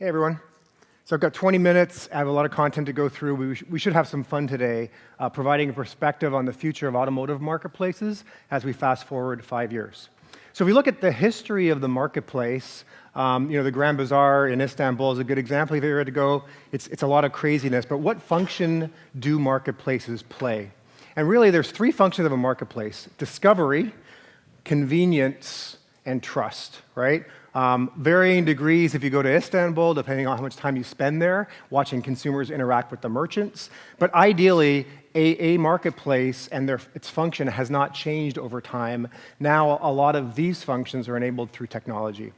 Hey everyone. So I've got 20 minutes. I have a lot of content to go through. We should have some fun today, providing a perspective on the future of automotive marketplaces as we fast forward 5 years. So if we look at the history of the marketplace, the Grand Bazaar in Istanbul is a good example. If you were to go, it's a lot of craziness. But what function do marketplaces play? And really, there's three functions of a marketplace: discovery, convenience, and trust, right? Varying degrees if you go to Istanbul, depending on how much time you spend there, watching consumers interact with the merchants. But ideally, a marketplace and its function has not changed over time. Now, a lot of these functions are enabled through technology.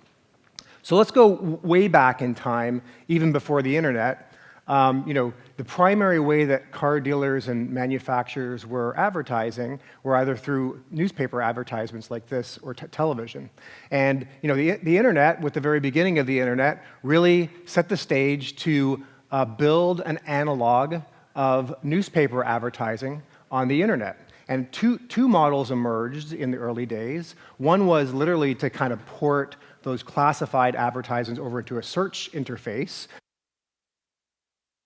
So let's go way back in time, even before the internet. The primary way that car dealers and manufacturers were advertising were either through newspaper advertisements like this or television. And the internet, with the very beginning of the internet, really set the stage to build an analog of newspaper advertising on the internet. And two models emerged in the early days. One was literally to kind of port those classified advertisements over into a search interface,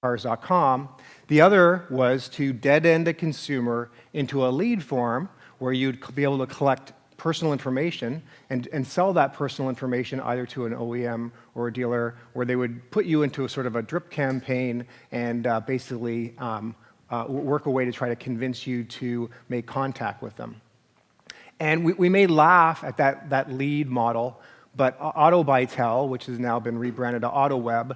cars.com. The other was to dead-end a consumer into a lead form where you'd be able to collect personal information and sell that personal information either to an OEM or a dealer, where they would put you into a sort of a drip campaign and basically work a way to try to convince you to make contact with them. And we may laugh at that lead model, but AutoBytel, which has now been rebranded to AutoWeb,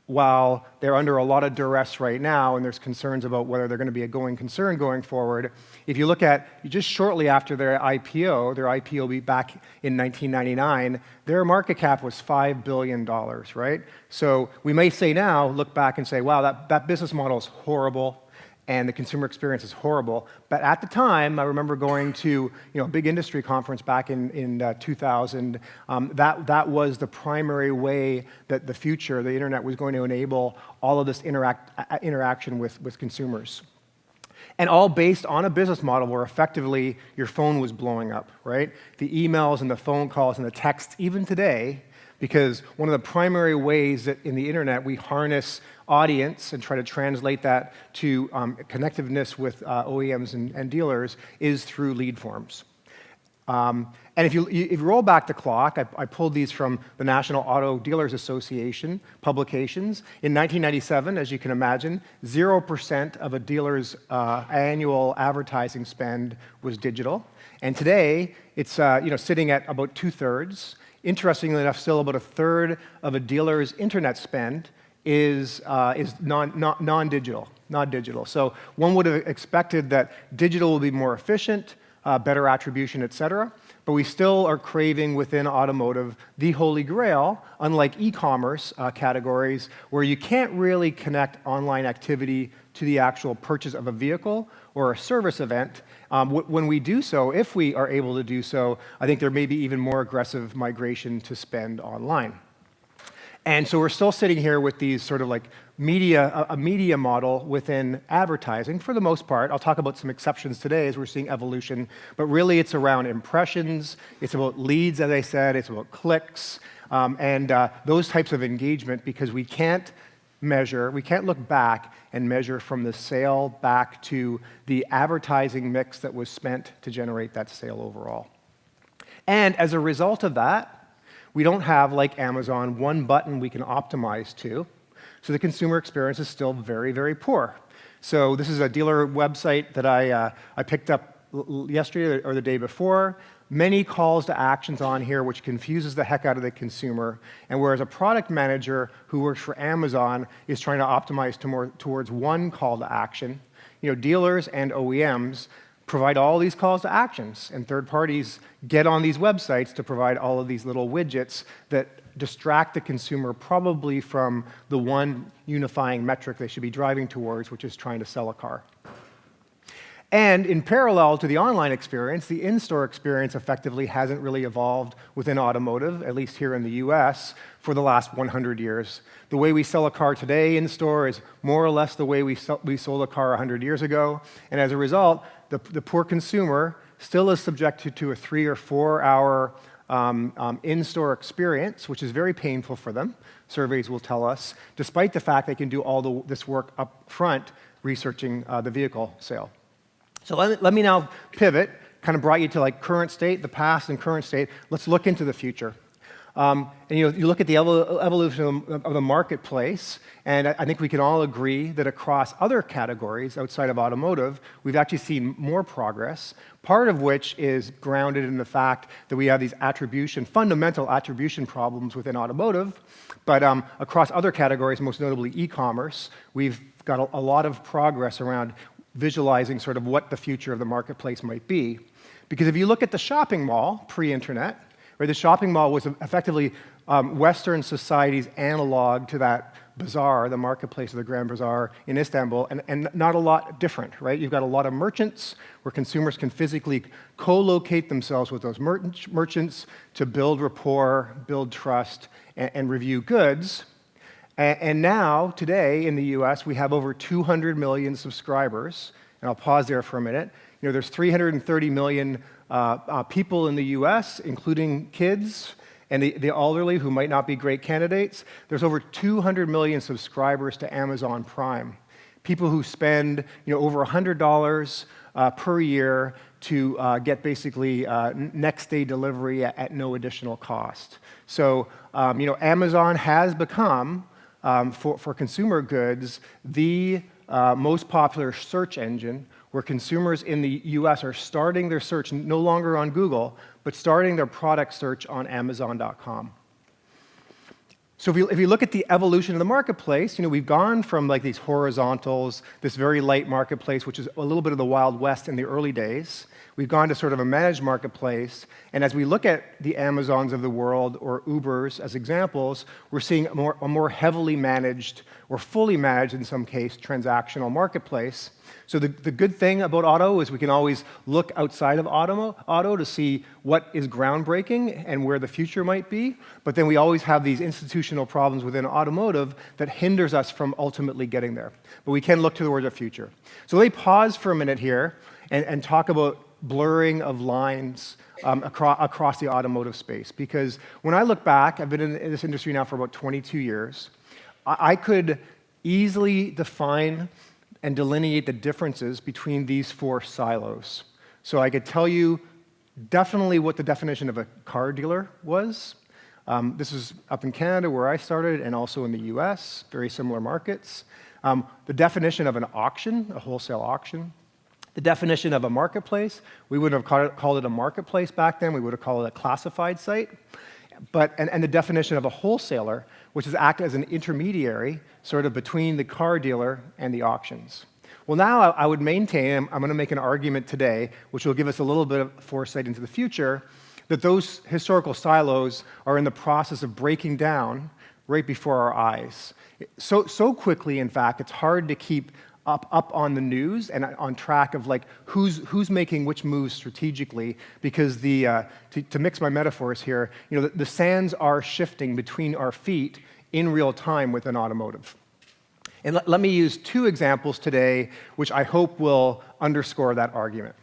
while they're under a lot of duress right now and there's concerns about whether they're going to be a going concern going forward, if you look at just shortly after their IPO will be back in 1999, their market cap was $5 billion, right? So we may say now, look back and say, wow, that business model is horrible and the consumer experience is horrible. But at the time, I remember going to a big industry conference back in 2000. That was the primary way that the internet was going to enable all of this interaction with consumers. And all based on a business model where effectively your phone was blowing up, right? The emails and the phone calls and the texts, even today, because one of the primary ways that in the internet we harness audience and try to translate that to connectiveness with OEMs and dealers is through lead forms. And if you roll back the clock, I pulled these from the National Auto Dealers Association publications. In 1997, as you can imagine, 0% of a dealer's annual advertising spend was digital. And today, it's sitting at about 2/3. Interestingly enough, still about 1/3 of a dealer's internet spend is non-digital, not digital. So one would have expected that digital will be more efficient, better attribution, et cetera, but we still are craving within automotive the holy grail, unlike e-commerce categories, where you can't really connect online activity to the actual purchase of a vehicle or a service event. When we do so, if we are able to do so, I think there may be even more aggressive migration to spend online. And so we're still sitting here with these sort of like a media model within advertising for the most part. I'll talk about some exceptions today as we're seeing evolution, but really it's around impressions, it's about leads, as I said, it's about clicks, and those types of engagement, because we can't look back and measure from the sale back to the advertising mix that was spent to generate that sale overall. And as a result of that, we don't have, like Amazon, one button we can optimize to. So the consumer experience is still very, very poor. So this is a dealer website that I picked up yesterday or the day before. Many calls to actions on here, which confuses the heck out of the consumer. And whereas a product manager who works for Amazon is trying to optimize towards one call to action, dealers and OEMs provide all these calls to actions, and third parties get on these websites to provide all of these little widgets that distract the consumer probably from the one unifying metric they should be driving towards, which is trying to sell a car. And in parallel to the online experience, the in-store experience effectively hasn't really evolved within automotive, at least here in the US, for the last 100 years. The way we sell a car today in store is more or less the way we sold a car 100 years ago. And as a result, the poor consumer still is subjected to a 3 or 4 hour in-store experience, which is very painful for them, surveys will tell us, despite the fact they can do all this work up front researching the vehicle sale. So let me now pivot, kind of brought you to like current state, the past and current state. Let's look into the future. And you look at the evolution of the marketplace, and I think we can all agree that across other categories outside of automotive, we've actually seen more progress, part of which is grounded in the fact that we have these fundamental attribution problems within automotive, but across other categories, most notably e-commerce, we've got a lot of progress around visualizing sort of what the future of the marketplace might be. Because if you look at the shopping mall pre-internet, right, the shopping mall was effectively Western society's analog to that bazaar, the marketplace of the Grand Bazaar in Istanbul, and not a lot different, right? You've got a lot of merchants where consumers can physically co-locate themselves with those merchants to build rapport, build trust, and review goods. And now, today, in the US, we have over 200 million subscribers. And I'll pause there for a minute. There's 330 million people in the US, including kids and the elderly who might not be great candidates. There's over 200 million subscribers to Amazon Prime. People who spend over $100 per year to get basically next day delivery at no additional cost. So Amazon has become, for consumer goods, the most popular search engine where consumers in the US are starting their search no longer on Google, but starting their product search on Amazon.com. So if you look at the evolution of the marketplace, we've gone from like these horizontals, this very light marketplace, which is a little bit of the Wild West in the early days. We've gone to sort of a managed marketplace, and as we look at the Amazons of the world or Ubers as examples, we're seeing a more heavily managed or fully managed, in some case, transactional marketplace. So the good thing about auto is we can always look outside of auto to see what is groundbreaking and where the future might be, but then we always have these institutional problems within automotive that hinders us from ultimately getting there. But we can look towards the future. So let me pause for a minute here and talk about blurring of lines across the automotive space. Because when I look back, I've been in this industry now for about 22 years, I could easily define and delineate the differences between these four silos. So I could tell you definitely what the definition of a car dealer was. This is up in Canada where I started, and also in the US, very similar markets. The definition of an auction, a wholesale auction. The definition of a marketplace, we would have called it a marketplace back then. We would have called it a classified site. And the definition of a wholesaler, which is act as an intermediary sort of between the car dealer and the auctions. Well, now I would maintain, I'm going to make an argument today, which will give us a little bit of foresight into the future, that those historical silos are in the process of breaking down right before our eyes. So quickly, in fact, it's hard to keep up on the news and on track of like who's making which moves strategically, because to mix my metaphors here, the sands are shifting between our feet in real time within automotive. And let me use two examples today, which I hope will underscore that argument.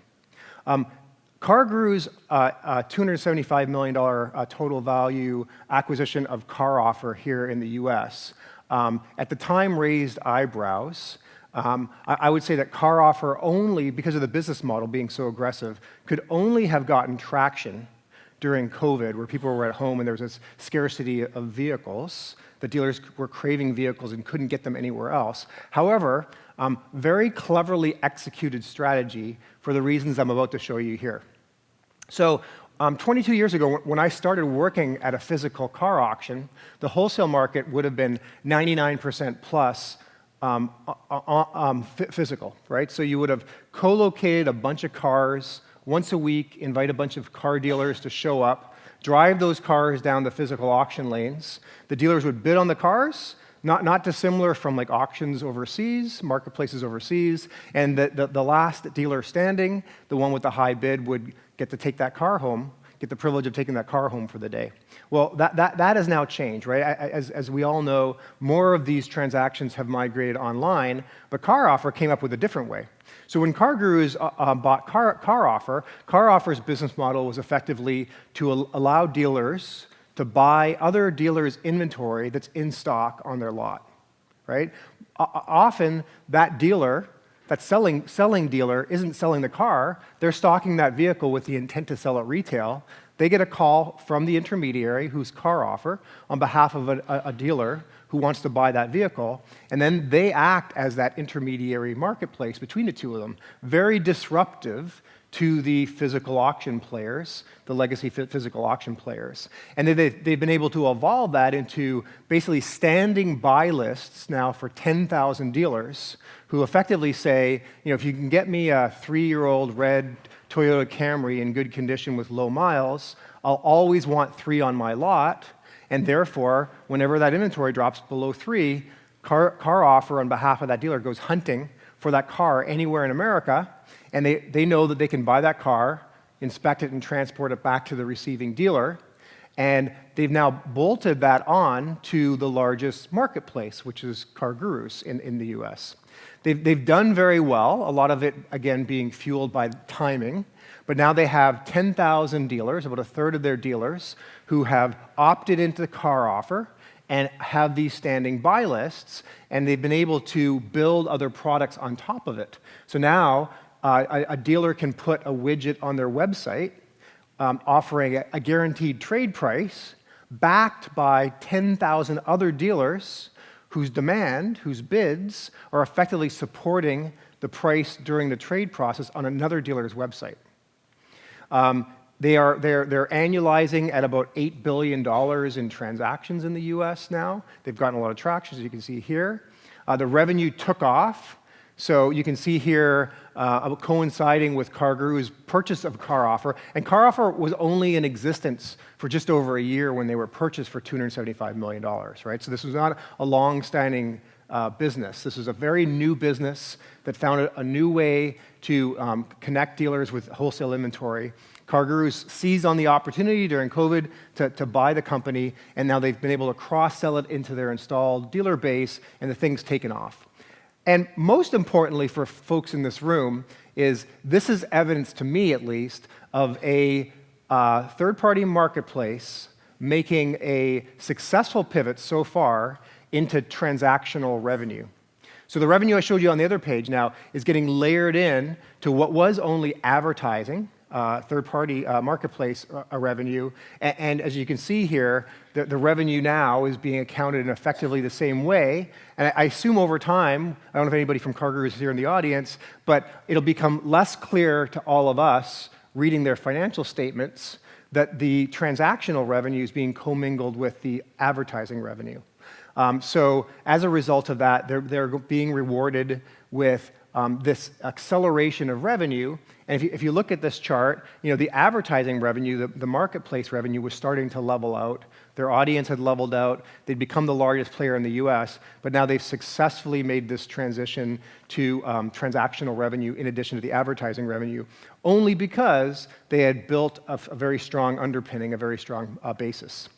CarGurus' $275 million total value acquisition of CarOffer here in the US at the time raised eyebrows. I would say that CarOffer only, because of the business model being so aggressive, could only have gotten traction during COVID, where people were at home and there was this scarcity of vehicles. The dealers were craving vehicles and couldn't get them anywhere else. However, very cleverly executed strategy for the reasons I'm about to show you here. So 22 years ago, when I started working at a physical car auction, the wholesale market would have been 99% plus physical, right? So you would have co-located a bunch of cars once a week, invite a bunch of car dealers to show up, drive those cars down the physical auction lanes. The dealers would bid on the cars, not dissimilar from like auctions overseas, marketplaces overseas, and the last dealer standing, the one with the high bid, would get to take that car home, get the privilege of taking that car home for the day. Well, that has now changed, right? As we all know, more of these transactions have migrated online, but CarOffer came up with a different way. So when CarGurus bought CarOffer's business model was effectively to allow dealers to buy other dealers' inventory that's in stock on their lot, right? Often that dealer, that selling dealer, isn't selling the car. They're stocking that vehicle with the intent to sell it retail. They get a call from the intermediary, who's CarOffer, on behalf of a dealer who wants to buy that vehicle, and then they act as that intermediary marketplace between the two of them. Very disruptive to the physical auction players, the legacy physical auction players. And they've been able to evolve that into basically standing buy lists now for 10,000 dealers who effectively say, if you can get me a 3-year-old red Toyota Camry in good condition with low miles, I'll always want 3 on my lot, and therefore, whenever that inventory drops below 3, CarOffer on behalf of that dealer goes hunting for that car anywhere in America, and they know that they can buy that car, inspect it, and transport it back to the receiving dealer. And they've now bolted that on to the largest marketplace, which is CarGurus in the US. They've done very well, a lot of it, again, being fueled by timing. But now they have 10,000 dealers, about a third of their dealers, who have opted into the CarOffer and have these standing buy lists, and they've been able to build other products on top of it. So now a dealer can put a widget on their website offering a guaranteed trade price backed by 10,000 other dealers whose bids are effectively supporting the price during the trade process on another dealer's website. They're annualizing at about $8 billion in transactions in the US now. They've gotten a lot of traction, as you can see here. The revenue took off. So you can see here coinciding with CarGurus' purchase of CarOffer. And CarOffer was only in existence for just over a year when they were purchased for $275 million, right? So this was not a long-standing business. This is a very new business that found a new way to connect dealers with wholesale inventory. CarGurus seized on the opportunity during COVID to buy the company, and now they've been able to cross-sell it into their installed dealer base, and the thing's taken off. And most importantly for folks in this room is this is evidence, to me at least, of a third-party marketplace making a successful pivot so far into transactional revenue. So the revenue I showed you on the other page now is getting layered in to what was only advertising, third-party marketplace revenue. And as you can see here, the revenue now is being accounted in effectively the same way. And I assume over time, I don't know if anybody from CarGurus is here in the audience, but it'll become less clear to all of us reading their financial statements that the transactional revenue is being commingled with the advertising revenue. So as a result of that, they're being rewarded with this acceleration of revenue. And if you look at this chart, the advertising revenue, the marketplace revenue was starting to level out. Their audience had leveled out. They'd become the largest player in the US, but now they've successfully made this transition to transactional revenue in addition to the advertising revenue, only because they had built a very strong underpinning, a very strong basis.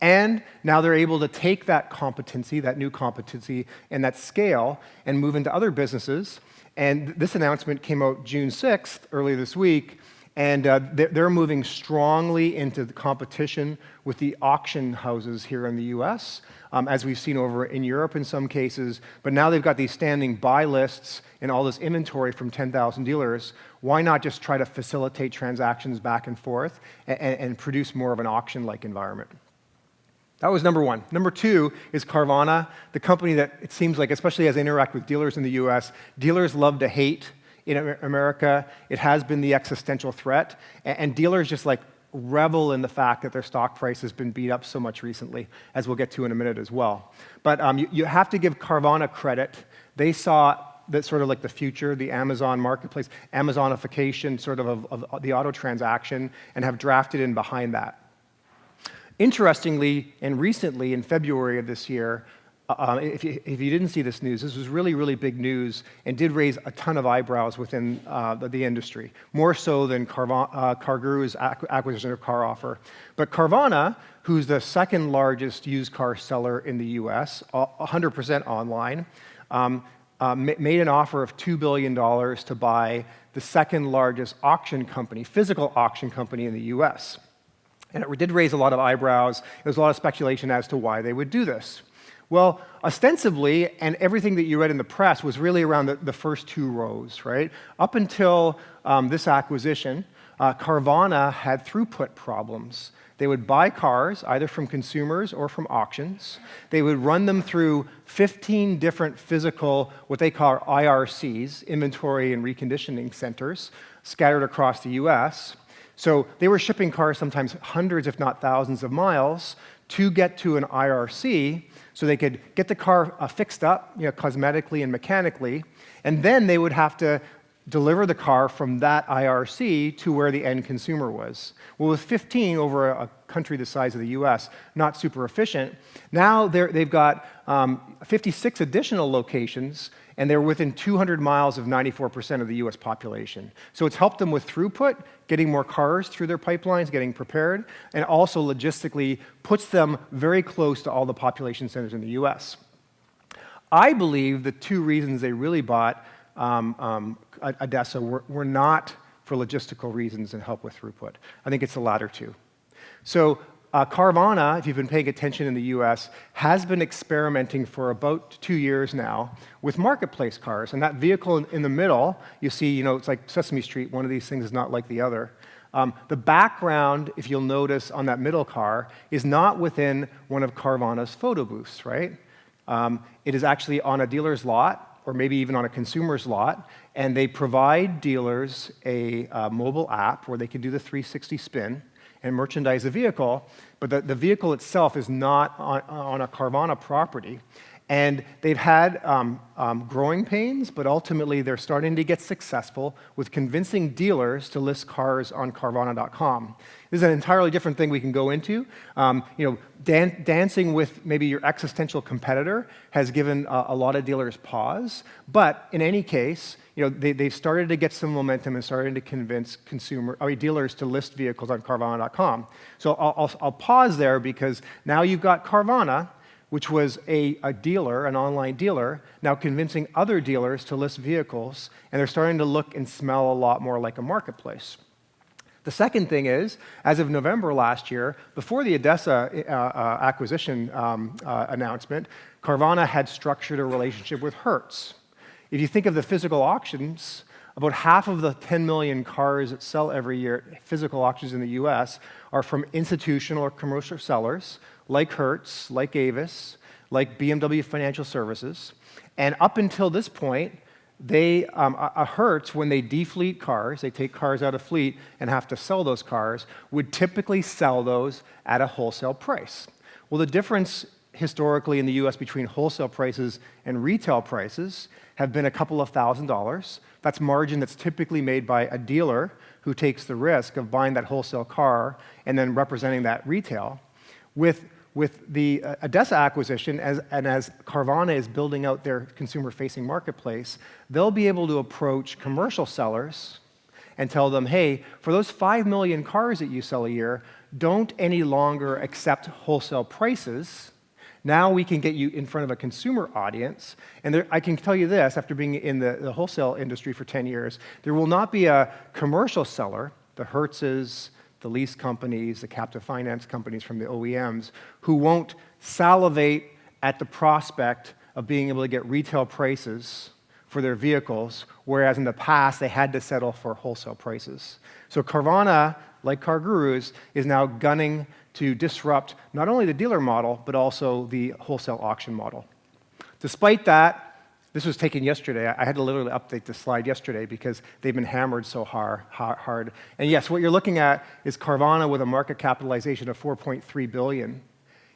And now they're able to take that competency, that new competency, and that scale and move into other businesses. And this announcement came out June 6th, earlier this week, and they're moving strongly into the competition with the auction houses here in the US, as we've seen over in Europe in some cases. But now they've got these standing buy lists and all this inventory from 10,000 dealers. Why not just try to facilitate transactions back and forth and produce more of an auction-like environment? That was number one. Number two is Carvana, the company that it seems like, especially as they interact with dealers in the US, dealers love to hate in America. It has been the existential threat, and dealers just revel in the fact that their stock price has been beat up so much recently, as we'll get to in a minute as well. But you have to give Carvana credit. They saw that sort of like the future, the Amazon marketplace, Amazonification sort of the auto transaction, and have drafted in behind that. Interestingly, and recently, in February of this year, if you didn't see this news, this was really, really big news and did raise a ton of eyebrows within the industry, more so than CarGurus' acquisition of CarOffer. But Carvana, who's the second largest used car seller in the US, 100% online, made an offer of $2 billion to buy the second largest auction company, physical auction company in the US. And it did raise a lot of eyebrows. There was a lot of speculation as to why they would do this. Well, ostensibly, and everything that you read in the press was really around the first two rows, right? Up until this acquisition, Carvana had throughput problems. They would buy cars, either from consumers or from auctions. They would run them through 15 different physical, what they call IRCs, inventory and reconditioning centers, scattered across the US. So they were shipping cars sometimes hundreds, if not thousands of miles to get to an IRC so they could get the car fixed up, cosmetically and mechanically, and then they would have to deliver the car from that IRC to where the end consumer was. Well, with 15 over a country the size of the US, not super efficient, now they've got 56 additional locations, and they're within 200 miles of 94% of the US population. So it's helped them with throughput, getting more cars through their pipelines, getting prepared, and also logistically puts them very close to all the population centers in the US. I believe the two reasons they really bought ADESA were not for logistical reasons and help with throughput. I think it's the latter two. So Carvana, if you've been paying attention in the US, has been experimenting for about 2 years now with marketplace cars. And that vehicle in the middle, you see, it's like Sesame Street. One of these things is not like the other. The background, if you'll notice on that middle car, is not within one of Carvana's photo booths, right? It is actually on a dealer's lot, or maybe even on a consumer's lot, and they provide dealers a mobile app where they can do the 360 spin and merchandise the vehicle, but the vehicle itself is not on a Carvana property. And they've had growing pains, but ultimately they're starting to get successful with convincing dealers to list cars on Carvana.com. This is an entirely different thing we can go into. Dancing with maybe your existential competitor has given a lot of dealers pause. But in any case, they've started to get some momentum and starting to convince dealers to list vehicles on Carvana.com. So I'll pause there because now you've got Carvana, which was a dealer, an online dealer, now convincing other dealers to list vehicles, and they're starting to look and smell a lot more like a marketplace. The second thing is, as of November last year, before the ADESA acquisition announcement, Carvana had structured a relationship with Hertz. If you think of the physical auctions, about half of the 10 million cars that sell every year at physical auctions in the US are from institutional or commercial sellers, like Hertz, like Avis, like BMW Financial Services. And up until this point, Hertz, when they defleet cars, they take cars out of fleet and have to sell those cars, would typically sell those at a wholesale price. Well, the difference historically in the US between wholesale prices and retail prices have been a couple of $1,000s. That's margin that's typically made by a dealer who takes the risk of buying that wholesale car and then representing that retail. With the ADESA acquisition, as Carvana is building out their consumer-facing marketplace, they'll be able to approach commercial sellers and tell them, hey, for those 5 million cars that you sell a year, don't any longer accept wholesale prices. Now we can get you in front of a consumer audience. And I can tell you this, after being in the wholesale industry for 10 years, there will not be a commercial seller, the Hertzes, the lease companies, the captive finance companies from the OEMs, who won't salivate at the prospect of being able to get retail prices for their vehicles, whereas in the past they had to settle for wholesale prices. So Carvana, like CarGurus, is now gunning to disrupt not only the dealer model, but also the wholesale auction model. Despite that, this was taken yesterday. I had to literally update this slide yesterday because they've been hammered so hard. And yes, what you're looking at is Carvana with a market capitalization of $4.3 billion.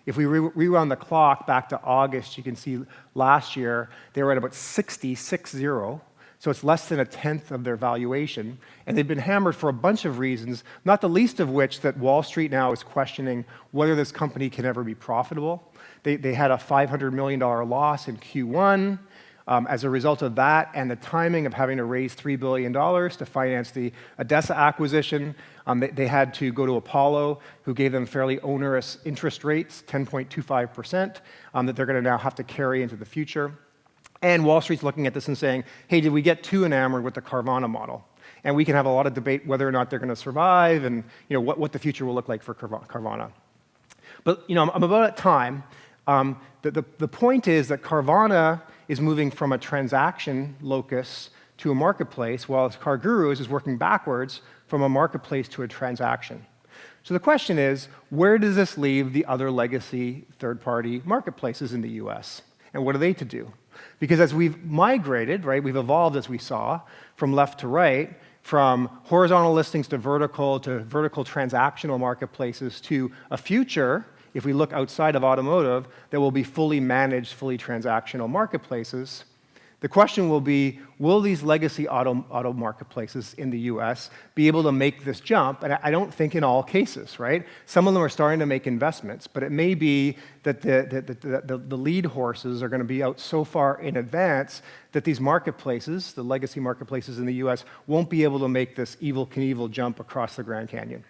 If we rewound the clock back to August, you can see last year they were at about 60. So it's less than a tenth of their valuation. And they've been hammered for a bunch of reasons, not the least of which that Wall Street now is questioning whether this company can ever be profitable. They had a $500 million loss in Q1. As a result of that and the timing of having to raise $3 billion to finance the Odessa acquisition, they had to go to Apollo, who gave them fairly onerous interest rates, 10.25%, that they're going to now have to carry into the future. And Wall Street's looking at this and saying, hey, did we get too enamored with the Carvana model? And we can have a lot of debate whether or not they're going to survive and what the future will look like for Carvana. But I'm about at time. The point is that Carvana is moving from a transaction locus to a marketplace, while CarGurus is working backwards from a marketplace to a transaction. So the question is, where does this leave the other legacy third-party marketplaces in the US? And what are they to do? Because as we've migrated, right, we've evolved, as we saw, from left to right, from horizontal listings to vertical transactional marketplaces to a future, if we look outside of automotive, that will be fully managed, fully transactional marketplaces. The question will be, will these legacy auto marketplaces in the US be able to make this jump? And I don't think in all cases, right? Some of them are starting to make investments, but it may be that the lead horses are going to be out so far in advance that these marketplaces, the legacy marketplaces in the US, won't be able to make this Evel Knievel jump across the Grand Canyon.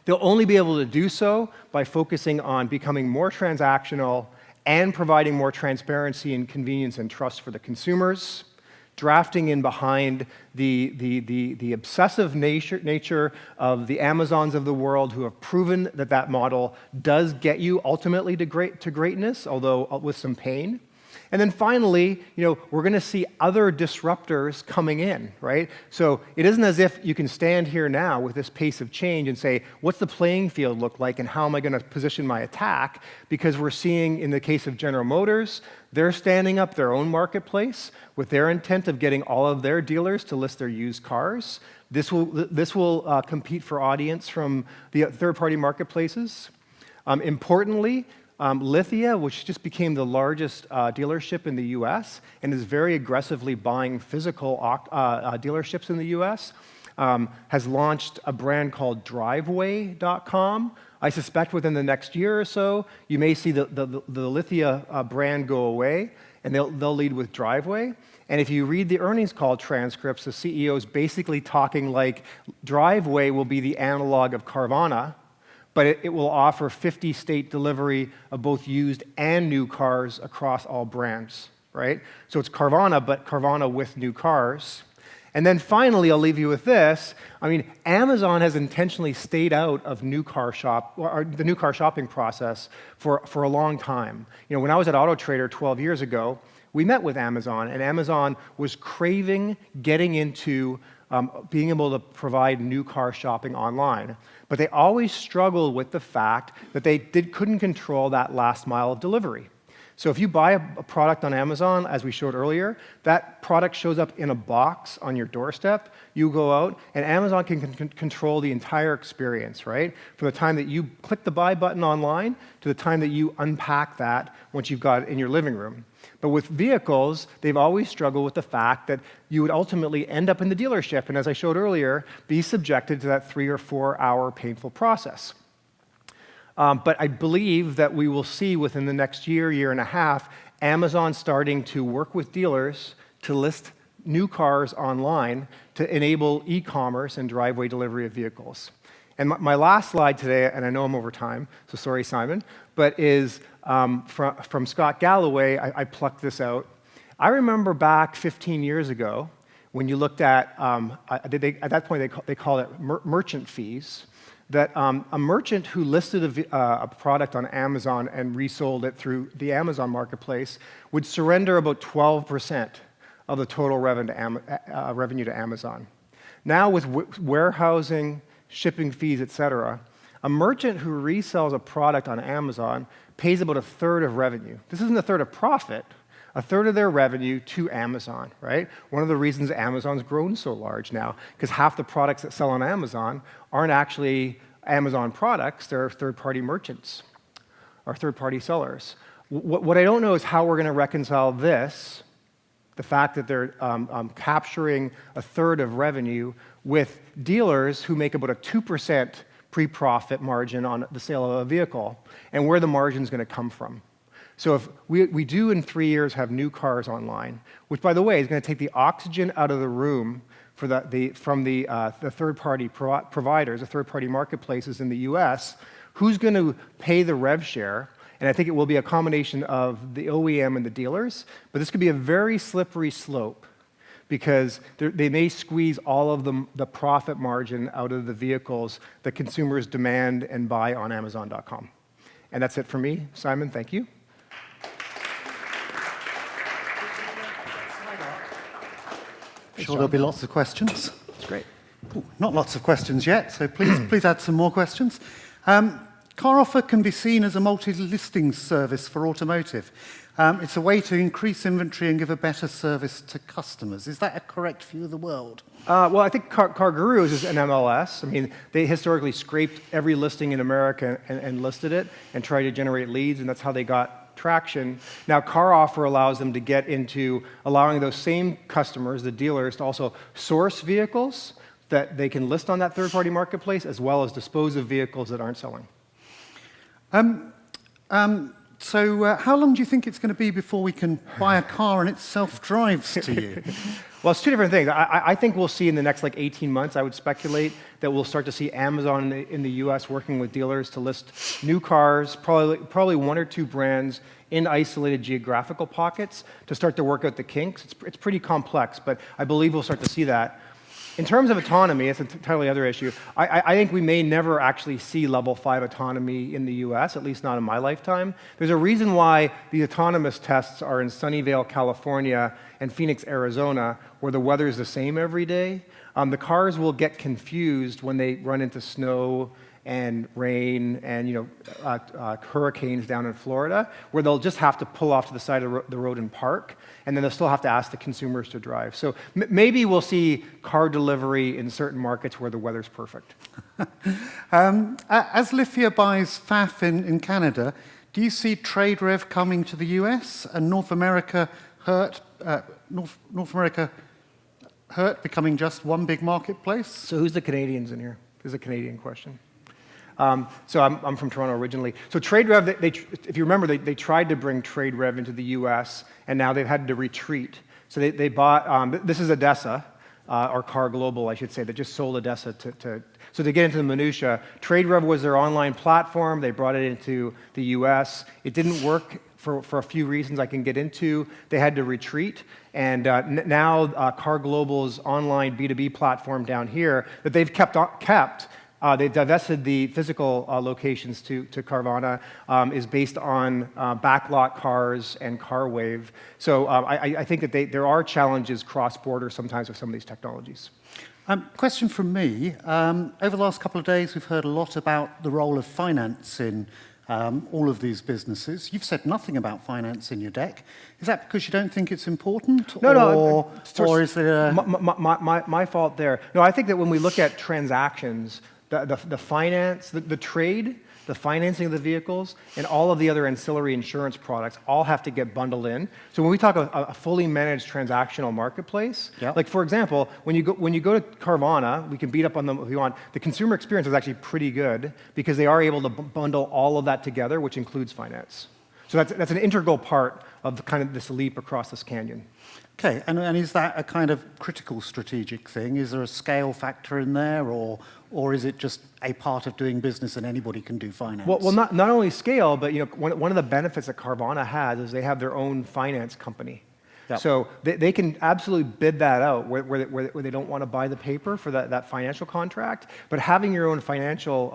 They'll only be able to do so by focusing on becoming more transactional and providing more transparency and convenience and trust for the consumers, drafting in behind the obsessive nature of the Amazons of the world who have proven that model does get you ultimately to greatness, although with some pain. And then finally, we're going to see other disruptors coming in, right? So it isn't as if you can stand here now with this pace of change and say, what's the playing field look like and how am I going to position my attack? Because we're seeing, in the case of General Motors, they're standing up their own marketplace with their intent of getting all of their dealers to list their used cars. This will compete for audience from the third-party marketplaces. Importantly, Lithia, which just became the largest dealership in the US and is very aggressively buying physical dealerships in the US, has launched a brand called Driveway.com. I suspect within the next year or so, you may see the Lithia brand go away, and they'll lead with Driveway. And if you read the earnings call transcripts, the CEO is basically talking like Driveway will be the analog of Carvana, but it will offer 50-state delivery of both used and new cars across all brands, right? So it's Carvana, but Carvana with new cars. And then finally, I'll leave you with this. Amazon has intentionally stayed out of the new car shopping process for a long time. When I was at Auto Trader 12 years ago, we met with Amazon, and Amazon was craving getting into being able to provide new car shopping online. But they always struggled with the fact that they couldn't control that last mile of delivery. So if you buy a product on Amazon, as we showed earlier, that product shows up in a box on your doorstep. You go out, and Amazon can control the entire experience, right? From the time that you click the buy button online to the time that you unpack that once you've got it in your living room. But with vehicles, they've always struggled with the fact that you would ultimately end up in the dealership and, as I showed earlier, be subjected to that 3 or 4 hour painful process. But I believe that we will see within the next year and a half, Amazon starting to work with dealers to list new cars online to enable e-commerce and driveway delivery of vehicles. And my last slide today, and I know I'm over time, so sorry, Simon, but is from Scott Galloway. I plucked this out. I remember back 15 years ago when you looked at, at that point they called it merchant fees, that a merchant who listed a product on Amazon and resold it through the Amazon marketplace would surrender about 12% of the total revenue to Amazon. Now with warehousing, shipping fees, etc., a merchant who resells a product on Amazon pays about a third of revenue. This isn't a third of profit, a third of their revenue to Amazon, right? One of the reasons Amazon's grown so large now, because half the products that sell on Amazon aren't actually Amazon products, they're third-party merchants or third-party sellers. What I don't know is how we're going to reconcile this, the fact that they're capturing a third of revenue with dealers who make about a 2% pre-profit margin on the sale of a vehicle, and where the margin is going to come from. So if we do in 3 years have new cars online, which by the way is going to take the oxygen out of the room for from the third-party providers, the third-party marketplaces in the US, who's going to pay the rev share? And I think it will be a combination of the OEM and the dealers, but this could be a very slippery slope because they may squeeze all of the profit margin out of the vehicles that consumers demand and buy on Amazon.com. And that's it for me. Simon, thank you. Sure, there'll be lots of questions. That's great. Ooh, not lots of questions yet, so please add some more questions. CarOffer can be seen as a multi-listing service for automotive. It's a way to increase inventory and give a better service to customers. Is that a correct view of the world? Well, I think CarGurus is an MLS. I mean, they historically scraped every listing in America and listed it and tried to generate leads, and that's how they got traction. Now, CarOffer allows them to get into allowing those same customers, the dealers, to also source vehicles that they can list on that third-party marketplace, as well as dispose of vehicles that aren't selling. So how long do you think it's going to be before we can buy a car and it self-drives to you? Well, it's two different things. I think we'll see in the next 18 months, I would speculate, that we'll start to see Amazon in the US working with dealers to list new cars, probably one or two brands in isolated geographical pockets to start to work out the kinks. It's pretty complex, but I believe we'll start to see that. In terms of autonomy, it's an entirely other issue. I think we may never actually see level 5 autonomy in the US, at least not in my lifetime. There's a reason why the autonomous tests are in Sunnyvale, California, and Phoenix, Arizona, where the weather is the same every day. The cars will get confused when they run into snow and rain and hurricanes down in Florida, where they'll just have to pull off to the side of the road and park, and then they'll still have to ask the consumers to drive. So maybe we'll see car delivery in certain markets where the weather's perfect. As Lithia buys FAF in Canada, do you see trade rev coming to the US and North America hurt becoming just one big marketplace? So who's the Canadians in here? This is a Canadian question. So I'm from Toronto originally. So trade rev, if you remember, they tried to bring trade rev into the US, and now they've had to retreat. So they bought, this is ADESA, or Car Global, I should say, that just sold ADESA so to get into the minutia, trade rev was their online platform. They brought it into the US. It didn't work for a few reasons I can get into. They had to retreat. And now Car Global's online B2B platform down here that they've kept they've divested the physical locations to Carvana, is based on backlot cars and CarWave. So I think that there are challenges cross-border sometimes with some of these technologies. Question from me. Over the last couple of days, we've heard a lot about the role of finance in all of these businesses. You've said nothing about finance in your deck. Is that because you don't think it's important? No. Or is it my fault there? No, I think that when we look at transactions, the finance, the trade, the financing of the vehicles, and all of the other ancillary insurance products all have to get bundled in. So when we talk a fully managed transactional marketplace, like for example, when you go to Carvana, we can beat up on them if you want. The consumer experience is actually pretty good because they are able to bundle all of that together, which includes finance. So that's an integral part of kind of this leap across this canyon. Okay, and is that a kind of critical strategic thing? Is there a scale factor in there, or is it just a part of doing business and anybody can do finance? Well, not only scale, but one of the benefits that Carvana has is they have their own finance company. Yep. So they can absolutely bid that out where they don't want to buy the paper for that financial contract. But having your own financial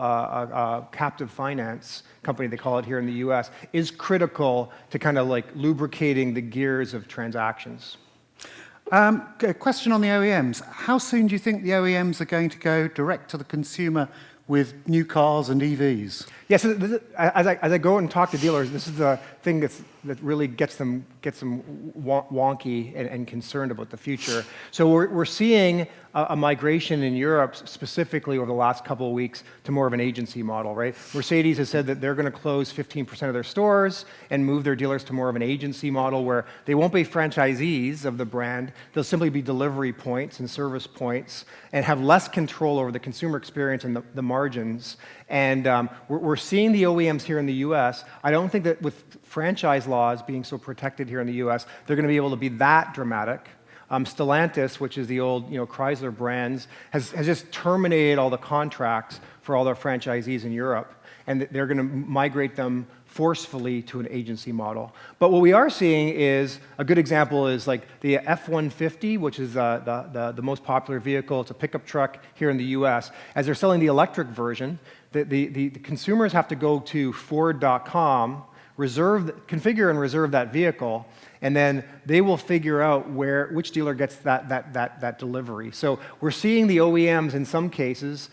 captive finance company, they call it here in the US, is critical to kind of like lubricating the gears of transactions. A question on the OEMs. How soon do you think the OEMs are going to go direct to the consumer with new cars and EVs? Yes, as I go and talk to dealers, this is the thing that's that really gets them wonky and concerned about the future. So we're seeing a migration in Europe specifically over the last couple of weeks to more of an agency model, right? Mercedes has said that they're going to close 15% of their stores and move their dealers to more of an agency model where they won't be franchisees of the brand. They'll simply be delivery points and service points and have less control over the consumer experience and the margins. And we're seeing the OEMs here in the US. I don't think that with franchise laws being so protected here in the US, they're going to be able to be that dramatic. Stellantis, which is the old Chrysler brands, has just terminated all the contracts for all their franchisees in Europe, and they're going to migrate them forcefully to an agency model. But what we are seeing is, a good example is like the F-150, which is the most popular vehicle. It's a pickup truck here in the US. As they're selling the electric version, the consumers have to go to Ford.com, configure and reserve that vehicle, and then they will figure out which dealer gets that delivery. So we're seeing the OEMs in some cases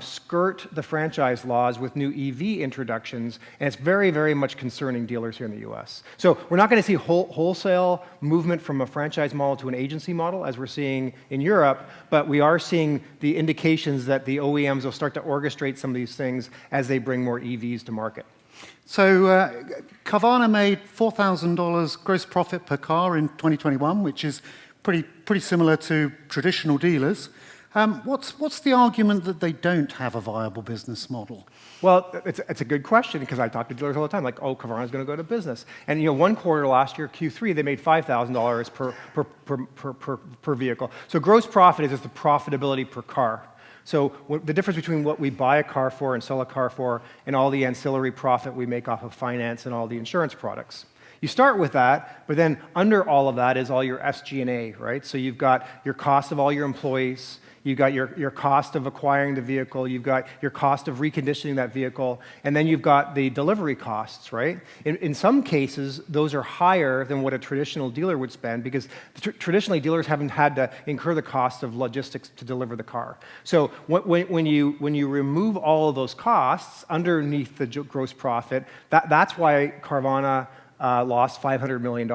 skirt the franchise laws with new EV introductions, and it's very, very much concerning dealers here in the US. So we're not going to see wholesale movement from a franchise model to an agency model as we're seeing in Europe, but we are seeing the indications that the OEMs will start to orchestrate some of these things as they bring more EVs to market. So Carvana made $4,000 gross profit per car in 2021, which is pretty similar to traditional dealers. What's the argument that they don't have a viable business model? Well, it's a good question because I talk to dealers all the time, like, oh, Carvana's going to go out of business. And one quarter last year, Q3, they made $5,000 per vehicle. So gross profit is just the profitability per car. So the difference between what we buy a car for and sell a car for and all the ancillary profit we make off of finance and all the insurance products. You start with that, but then under all of that is all your SG&A, right? So you've got your cost of all your employees, you've got your cost of acquiring the vehicle, you've got your cost of reconditioning that vehicle, and then you've got the delivery costs, right? In some cases, those are higher than what a traditional dealer would spend because traditionally dealers haven't had to incur the cost of logistics to deliver the car. So when you remove all of those costs underneath the gross profit, that's why Carvana lost $500 million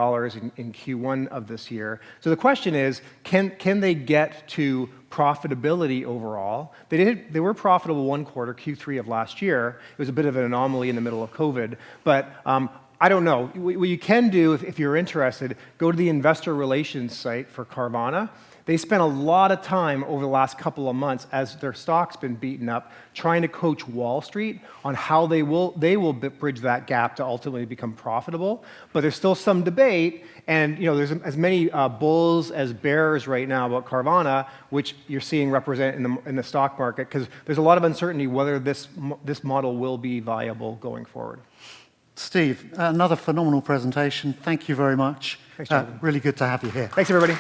in Q1 of this year. So the question is, can they get to profitability overall? They were profitable one quarter, Q3 of last year. It was a bit of an anomaly in the middle of COVID, but I don't know. What you can do, if you're interested, go to the investor relations site for Carvana. They spent a lot of time over the last couple of months as their stock's been beaten up trying to coach Wall Street on how they will bridge that gap to ultimately become profitable. But there's still some debate, and there's as many bulls as bears right now about Carvana, which you're seeing represented in the stock market because there's a lot of uncertainty whether this model will be viable going forward. Steve, another phenomenal presentation. Thank you very much. Thanks, Jonathan. Really good to have you here. Thanks, everybody.